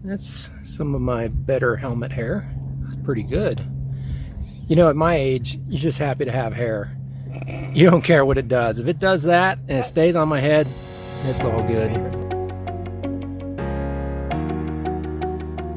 That's some of my better helmet hair. That's pretty good. You know, at my age, you're just happy to have hair. You don't care what it does. If it does that and it stays on my head, it's all good.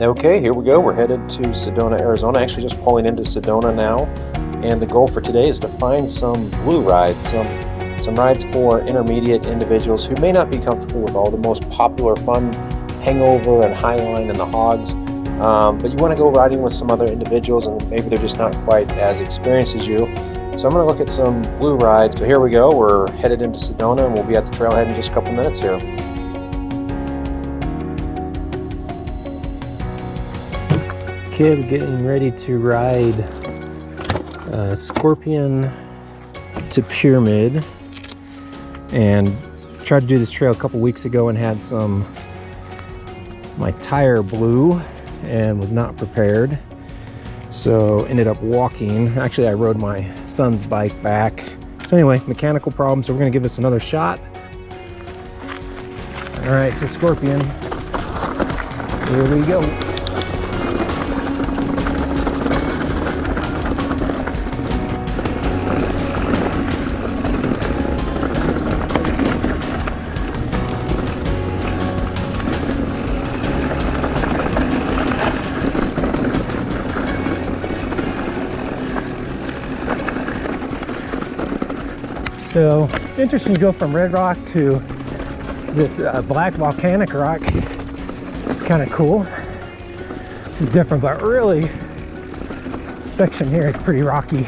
Okay, here we go. We're headed to Sedona, Arizona. Actually just pulling into Sedona now. And the goal for today is to find some blue rides, some rides for intermediate individuals who may not be comfortable with all the most popular fun hangover and highline and the hogs. But you want to go riding with some other individuals and maybe they're just not quite as experienced as you. So I'm going to look at some blue rides. So here we go. We're headed into Sedona and we'll be at the trailhead in just a couple minutes here. Okay, we're getting ready to ride Scorpion to Pyamid, and tried to do this trail a couple weeks ago and had my tire blew and was not prepared, so ended up walking. Actually, I rode my son's bike back. So anyway, mechanical problem, so we're gonna give this another shot. All right, to Scorpion, here we go. So it's interesting to go from red rock to this black volcanic rock. It's kind of cool. It's different, but really, this section here is pretty rocky.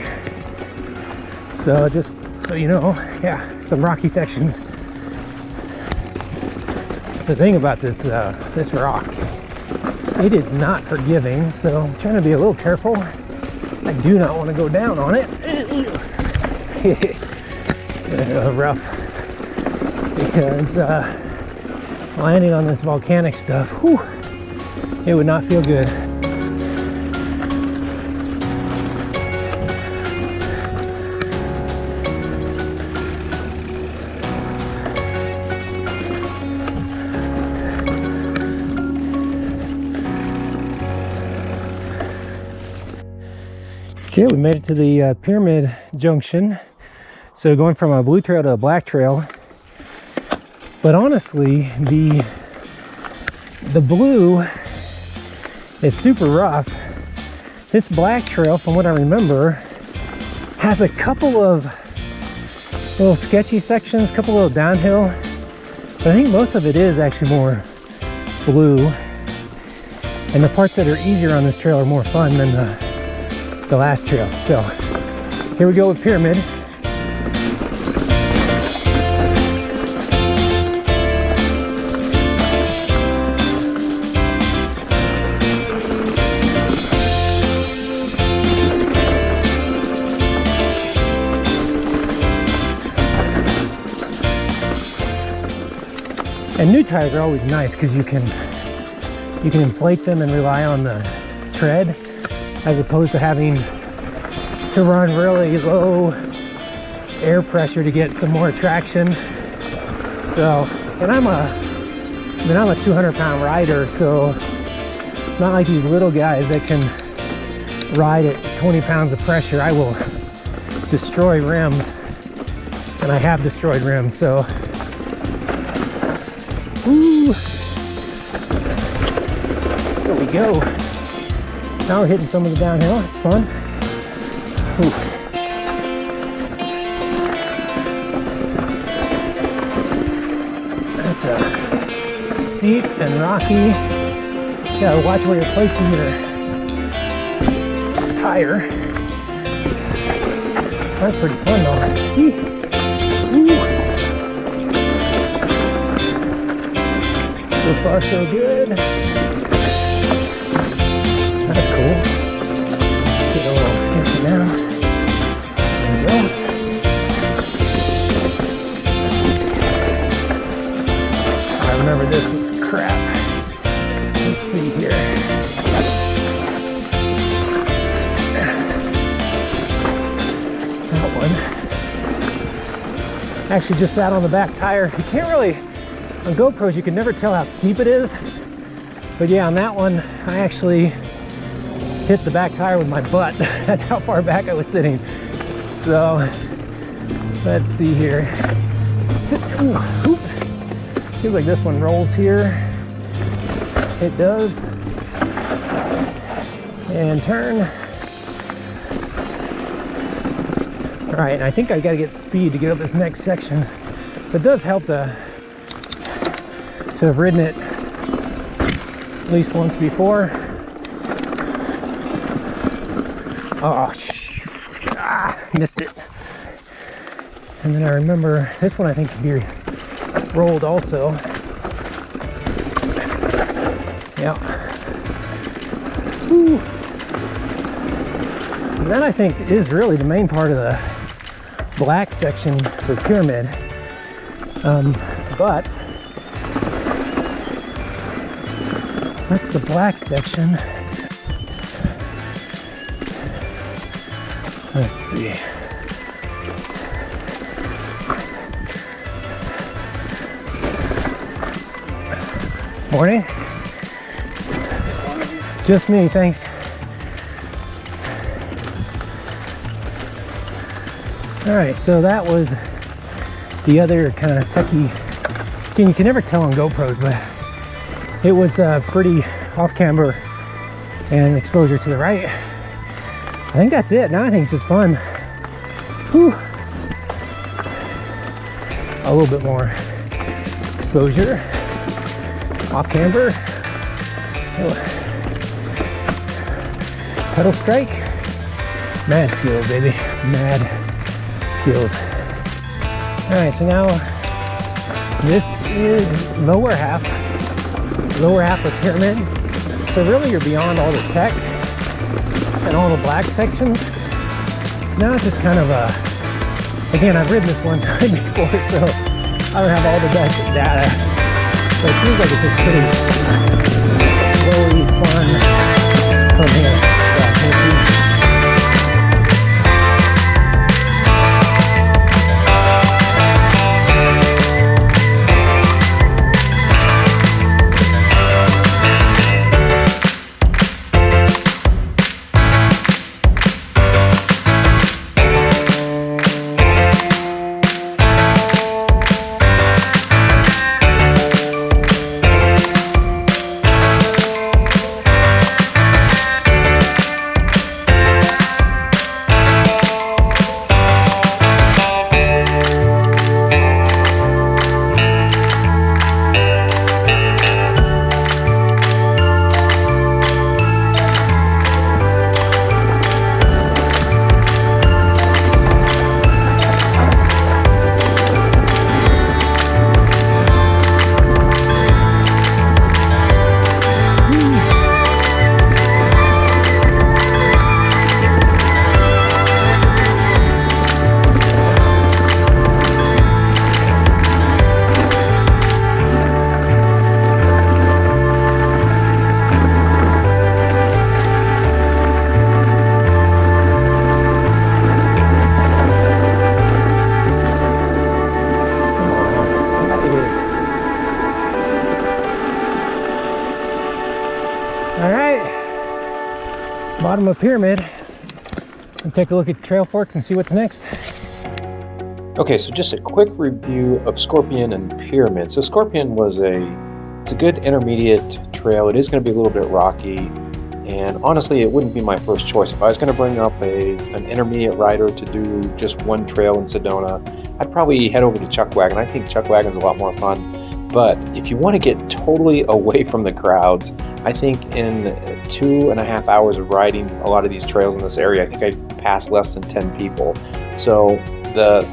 So just so you know, yeah, some rocky sections. The thing about this this rock, it is not forgiving. So I'm trying to be a little careful. I do not want to go down on it. Rough, because landing on this volcanic stuff, whew, it would not feel good. Okay, we made it to the Pyamid junction. So going from a blue trail to a black trail, but honestly, the blue is super rough. This black trail, from what I remember, has a couple of little sketchy sections, a couple little downhill, but I think most of it is actually more blue. And the parts that are easier on this trail are more fun than the last trail. So here we go with Pyamid. And new tires are always nice because you can inflate them and rely on the tread, as opposed to having to run really low air pressure to get some more traction. So, and I'm a 200-pound rider, so it's not like these little guys that can ride at 20 pounds of pressure. I will destroy rims, and I have destroyed rims. So. Ooh. There we go. Now we're hitting some of the downhill. It's fun. Ooh. That's steep and rocky. You gotta watch where you're placing your tire. That's pretty fun though. Ooh. So far, so good. That's cool. Get a little sketchy now. There we go. I remember this was crap. Let's see here. That one. Actually just sat on the back tire. You can't really, on GoPros you can never tell how steep it is, But yeah, on that one, I actually hit the back tire with my butt. That's how far back I was sitting. So let's see here. Ooh, seems like this one rolls here. It does. And turn. All right, and I think I gotta get speed to get up this next section. But it does help to have ridden it at least once before. Oh, missed it. And then I remember this one I think can be rolled also. Yeah. Whew. And that I think is really the main part of the black section for Pyamid. But that's the black section. Let's see. Morning. Just me, thanks. All right, so that was the other kind of techie. You can never tell on GoPros, but it was pretty off camber and exposure to the right. I think that's it. Now I think it's just fun. Whew. A little bit more exposure, off camber, pedal strike, mad skills, baby, mad skills. All right, so now this is lower half of Pyamid. So really you're beyond all the tech and all the black sections. Now it's just kind of again, I've ridden this one time before, so I don't have all the best data. But it seems like it's just pretty flowy, fun from here. So, we'll see. Bottom of Pyamid, and take a look at Trail Forks and see what's next. Okay, so just a quick review of Scorpion and Pyamid. So Scorpion was it's a good intermediate trail. It is going to be a little bit rocky, and honestly, it wouldn't be my first choice. If I was going to bring up an intermediate rider to do just one trail in Sedona, I'd probably head over to Chuckwagon. I think Chuckwagon's a lot more fun. But if you want to get totally away from the crowds, I think in 2.5 hours of riding a lot of these trails in this area, I think I passed less than 10 people. So the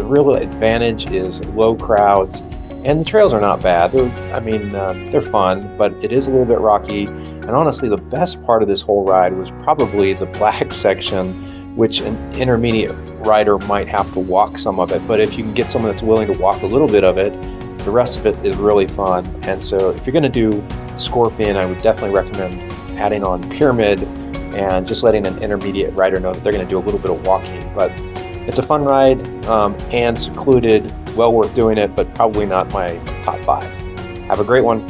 real advantage is low crowds, and the trails are not bad. They're fun, but it is a little bit rocky. And honestly, the best part of this whole ride was probably the black section, which an intermediate rider might have to walk some of it. But if you can get someone that's willing to walk a little bit of it, the rest of it is really fun. And so if you're going to do Scorpion, I would definitely recommend adding on Pyamid and just letting an intermediate rider know that they're going to do a little bit of walking. But it's a fun ride and secluded, well worth doing it, but probably not my top 5. Have a great one.